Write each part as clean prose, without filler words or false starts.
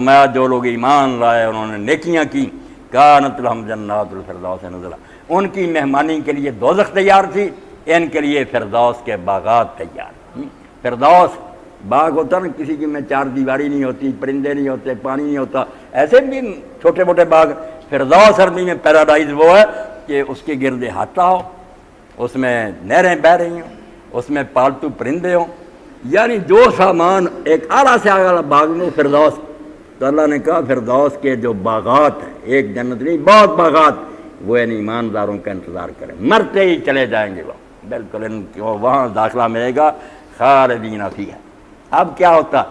میں جو لوگ ایمان لائے انہوں نے نیکیاں کی، کانت لہم جنات الفردوس نزلا، ان کی مہمانی کے لیے دوزخ تیار تھی، ان کے لیے فردوس کے باغات تیار۔ فردوس باغ ہوتا نا، کسی کی میں چار دیواری نہیں ہوتی، پرندے نہیں ہوتے، پانی نہیں ہوتا، ایسے بھی چھوٹے موٹے باغ۔ فردوس عربی میں پیراڈائز وہ ہے کہ اس کے گرد احاطہ ہو، اس میں نہریں بہہ رہی ہوں، اس میں پالتو پرندے ہوں، یعنی جو سامان ایک اعلیٰ سے اعلیٰ باغ میں فردوس۔ تو اللہ نے کہا فردوس کے جو باغات ہیں، ایک جنت نہیں بہت باغات، وہ ان ایمانداروں کا انتظار کریں، مرتے ہی چلے جائیں گے وہ، بالکل ان کو وہاں داخلہ ملے گا، خالدین فیہا۔ اب کیا ہوتا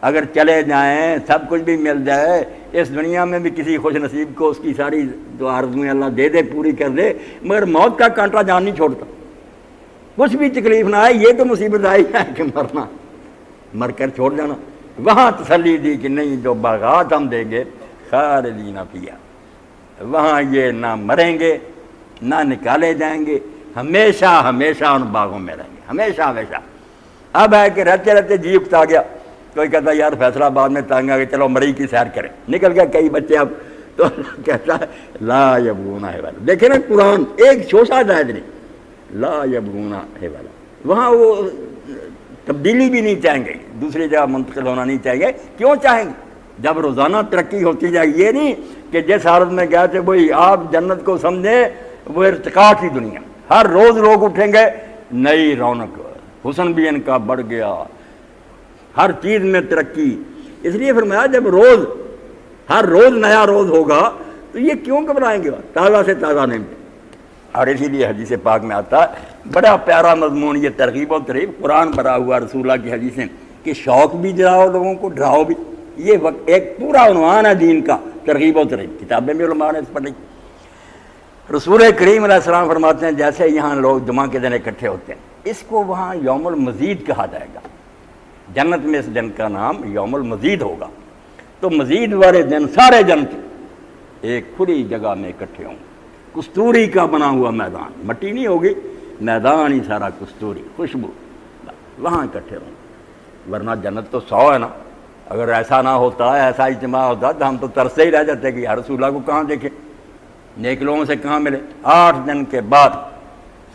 اگر چلے جائیں، سب کچھ بھی مل جائے، اس دنیا میں بھی کسی خوش نصیب کو اس کی ساری جو آرزویں اللہ دے دے، پوری کر دے، مگر موت کا کانٹا جان نہیں چھوڑتا، کچھ بھی تکلیف نہ آئے، یہ تو مصیبت آئی ہے کہ مرنا، مر کر چھوڑ جانا۔ وہاں تسلی دی کہ نہیں، جو باغات ہم دیں گے خالدین فیہا، وہاں یہ نہ مریں گے نہ نکالے جائیں گے، ہمیشہ ہمیشہ ان باغوں میں رہیں گے، ہمیشہ ہمیشہ۔ اب ہے کہ رہتے رہتے جی اکتا گیا، کوئی کہتا یار فیصلہ آباد میں تانگ آ گیا، چلو مری کی سیر کریں، نکل گیا کئی بچے اب، تو کہتا ہے لا یبغون حولا۔ دیکھیں نا قرآن ایک شوشہ جائز نہیں، لا یبغون حولا، وہاں وہ تبدیلی بھی نہیں چاہیں گے، دوسری جگہ منتقل ہونا نہیں چاہیں گے۔ کیوں چاہیں گے؟ جب روزانہ ترقی ہوتی جائے، یہ نہیں کہ جس حالت میں گئے تھے وہی آپ جنت کو سمجھیں وہ ارتقاء کی دنیا، ہر روز لوگ اٹھیں گے، نئی رونق، حسن بھی ان کا بڑھ گیا، ہر چیز میں ترقی۔ اس لیے فرمایا جب روز ہر روز نیا روز ہوگا تو یہ کیوں گھبرائیں گے، تازہ سے تازہ نہیں۔ اور اسی لیے حدیث پاک میں آتا ہے بڑا پیارا مضمون، یہ ترغیب و ترہیب، قرآن بھرا ہوا رسول اللہ کی حدیثیں، کہ شوق بھی دلاؤ لوگوں کو، ڈراؤ بھی۔ یہ ایک پورا عنوان ہے دین کا، ترغیب و ترہیب، کتابیں بھی علماء نے اس پر لکھی۔ رسول کریم علیہ السلام فرماتے ہیں جیسے یہاں لوگ جمعہ کے دن اکٹھے ہوتے ہیں، اس کو وہاں یوم المزید کہا جائے گا، جنت میں اس دن کا نام یوم المزید ہوگا۔ تو مزید والے دن سارے جنت ایک کھلی جگہ میں اکٹھے ہوں، کستوری کا بنا ہوا میدان، مٹی نہیں ہوگی، میدان ہی سارا کستوری، خوشبو، وہاں اکٹھے ہوں۔ ورنہ جنت تو 100 ہے نا، اگر ایسا نہ ہوتا، ایسا اجتماع ہوتا تو ہم تو ترستے ہی رہ جاتے کہ یا رسول اللہ کو کہاں دیکھیں، نیک لوگوں سے کہاں ملے۔ 8 دن کے بعد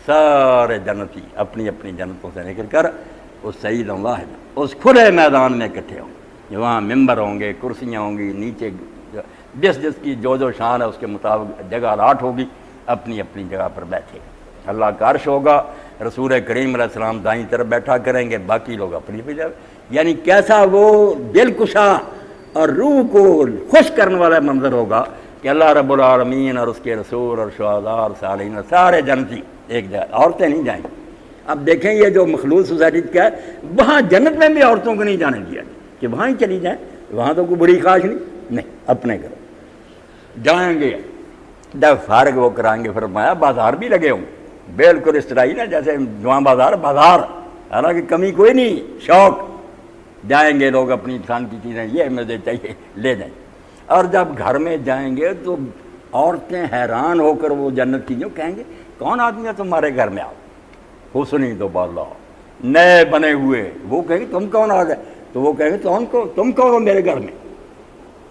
سارے جنتی اپنی اپنی جنتوں سے نکل کر اس سعید واحد اس کھلے میدان میں اکٹھے ہوں گے، وہاں ممبر ہوں گے، کرسیاں ہوں گی، نیچے جس جس کی جو شان ہے اس کے مطابق جگہ الاٹ ہوگی، اپنی اپنی جگہ پر بیٹھے گا۔ اللہ کا عرش ہوگا، رسول کریم علیہ السلام دائیں طرف بیٹھا کریں گے، باقی لوگ اپنی اپنی جگہ۔ یعنی کیسا وہ دل کشا اور روح کو خوش کرنے والا منظر ہوگا کہ اللہ رب العالمین اور اس کے رسول اور شہداء اور صالحین سارے جنتی ایک جگہ، عورتیں نہیں جائیں گی۔ اب دیکھیں یہ جو مخلوط سوسائٹی کیا ہے، وہاں جنت میں بھی عورتوں کو نہیں جانے دیا کہ وہاں ہی چلی جائیں، وہاں تو کوئی بری خواہش نہیں، اپنے گھر جائیں گے، جب فارغ وہ کرائیں گے۔ فرمایا بازار بھی لگے ہوں، بالکل اس طرح ہی نا جیسے جواں بازار، حالانکہ کمی کوئی نہیں، شوق، جائیں گے لوگ اپنی انسان کی چیزیں، یہ مجھے چاہیے لے جائیں۔ اور جب گھر میں جائیں گے تو عورتیں حیران ہو کر وہ جنت کی جو کہیں گے کون آدمی ہے تمہارے گھر میں، آؤ حسنی تو بالا نئے بنے ہوئے، وہ کہیں گے تم کون آ گئے، تو وہ کہیں گے تم کون ہو میرے گھر میں۔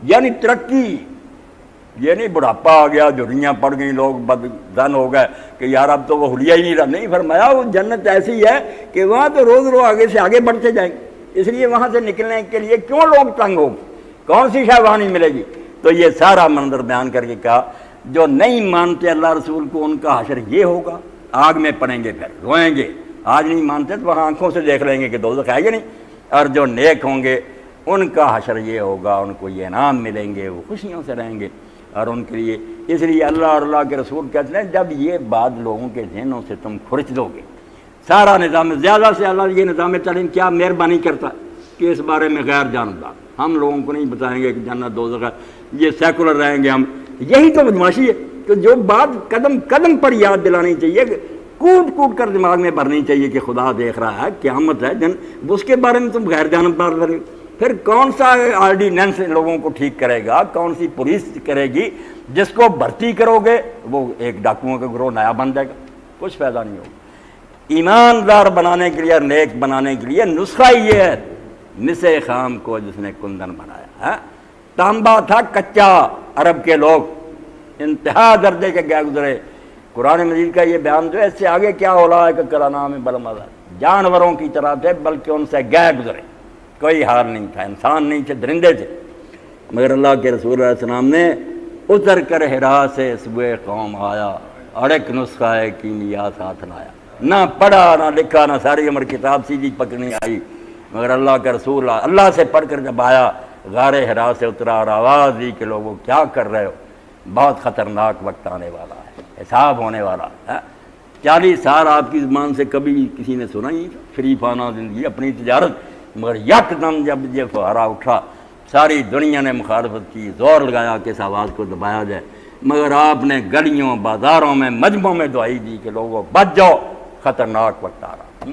یعنی ترقی، یہ نہیں بڑھاپا آ گیا، جھریاں پڑ گئیں، لوگ بدزن ہو گئے کہ یار اب تو وہ حلیہ ہی نہیں رہا۔ نہیں، فرمایا وہ جنت ایسی ہے کہ وہاں تو روز روز آگے سے آگے بڑھتے جائیں گے، اس لیے وہاں سے نکلنے کے لیے کیوں لوگ تنگ ہوں گے، کون سی شے وہاں نہیں ملے گی۔ تو یہ سارا منظر بیان کر کے کہا جو نہیں مانتے اللہ رسول کو ان کا حشر یہ ہوگا، آگ میں پڑیں گے، پھر روئیں گے۔ آج نہیں مانتے تو وہاں آنکھوں سے دیکھ لیں گے کہ دوزخ ہے یا نہیں۔ اور جو نیک ہوں گے ان کا حشر یہ ہوگا، ان کو یہ انعام ملیں گے، وہ خوشیوں سے رہیں گے۔ اور ان کے لیے اس لیے اللہ اور اللہ کے رسول کہتے ہیں جب یہ بات لوگوں کے ذہنوں سے تم کھرچ دو گے، سارا نظام زیادہ سے اللہ یہ نظام تعلیم کیا مہربانی کرتا ہے کہ اس بارے میں غیر جانبدار ہم لوگوں کو نہیں بتائیں گے کہ جنت دوزخ ہے، یہ سیکولر رہیں گے ہم۔ یہی تو بدماشی ہے کہ جو بات قدم قدم پر یاد دلانی چاہیے، کوٹ کوٹ کر دماغ میں بھرنی چاہیے کہ خدا دیکھ رہا ہے، قیامت ہے، اس کے بارے میں تم غیر جانبدار کریں، پھر کون سا آرڈیننس لوگوں کو ٹھیک کرے گا، کون سی پولیس کرے گی؟ جس کو بھرتی کرو گے وہ ایک ڈاکوؤں کا گروہ نیا بن جائے گا، کچھ فائدہ نہیں ہوگا۔ ایماندار بنانے کے لیے اور نیک بنانے کے لیے نسخہ یہ ہے، مس خام کو جس نے کندن بنایا ہے، تانبا تھا کچا، عرب کے لوگ انتہا درجے کے گئے گزرے۔ قرآن مجید کا یہ بیان جو ہے اس سے آگے کیا اولئک کالانعام بل ہم اضل، جانوروں کی طرح تھے بلکہ ان سے گئے گزرے، کوئی حال نہیں تھا، انسان نہیں تھے، درندے تھے۔ مگر اللہ کے رسول علیہ السلام نے اتر کر حرا سے صبح قوم آیا اور ایک نسخہ کیمیا ساتھ لایا، نہ پڑھا نہ لکھا نہ ساری عمر کتاب سیدھی پکڑنی آئی، مگر اللہ کا رسول اللہ سے پڑھ کر جب آیا غار حرا سے اترا اور آواز دی کہ لوگوں کیا کر رہے ہو، بہت خطرناک وقت آنے والا ہے، حساب ہونے والا ہے۔ 40 سال آپ کی زبان سے کبھی کسی نے سنا ہی نہیں تھا، شریفانہ زندگی، اپنی تجارت، مگر یکدم جب یہ فہرا اٹھا ساری دنیا نے مخالفت کی، زور لگایا کہ اس آواز کو دبایا جائے، مگر آپ نے گلیوں بازاروں میں مجمعوں میں دعائی دی کہ لوگوں بچ جاؤ، خطرناک وقت آ رہا۔